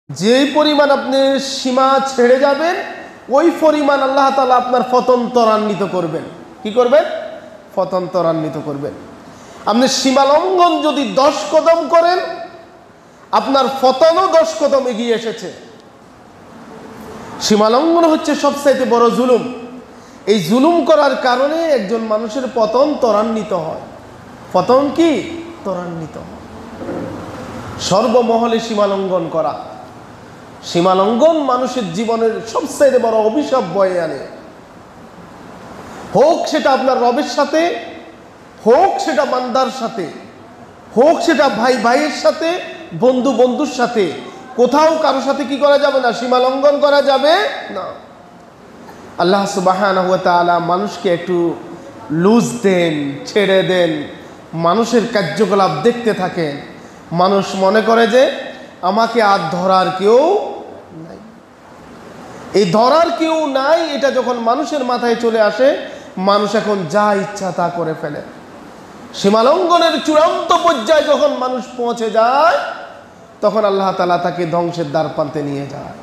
যেই পরিমাণ আপনি সীমা ছেড়ে যাবেন ওই পরিমাণ আল্লাহ তাআলা আপনার পতন ত্বরান্বিত করবেন। কি করবেন? পতন ত্বরান্বিত করবেন। আপনি সীমা লঙ্ঘন যদি 10 কদম করেন আপনার পতনও 10 কদম এগিয়ে এসেছে। সীমা লঙ্ঘন হচ্ছে সবচাইতে বড় জুলুম। এই জুলুম করার কারণে একজন মানুষের পতন ত্বরান্বিত হয়। পতন কি? ত্বরান্বিত হয়। সর্বমহলে সীমা লঙ্ঘন করা, সীমা লঙ্ঘন মানুষের জীবনের সবচেয়ে বড় অভিশাপ বয়ে আনে। হোক সেটা আপনার রবের সাথে, হোক সেটা বান্দার সাথে, হোক সেটা ভাই ভাইয়ের সাথে, বন্ধু বন্ধুর সাথে, কোথাও কারোর সাথে কি করা যাবে না? সীমা লঙ্ঘন করা যাবে না। আল্লাহ সুবহানাহু ওয়া তাআলা মানুষকে একটু লুজ দেন, ছেড়ে দেন, মানুষের কার্যকলাপ দেখতে থাকেন। মানুষ মনে করে যে আমাকে আর ধরার কেউ নাই। এই ধরার কেউ নাই এটা যখন মানুষের মাথায় চলে আসে, মানুষ এখন যা ইচ্ছা তা করে ফেলে। সীমালঙ্ঘনের চূড়ান্ত পর্যায়ে যখন মানুষ পৌঁছে যায় তখন আল্লাহ তাআলা তাকে ধ্বংসের দ্বার প্রান্তে নিয়ে যায়।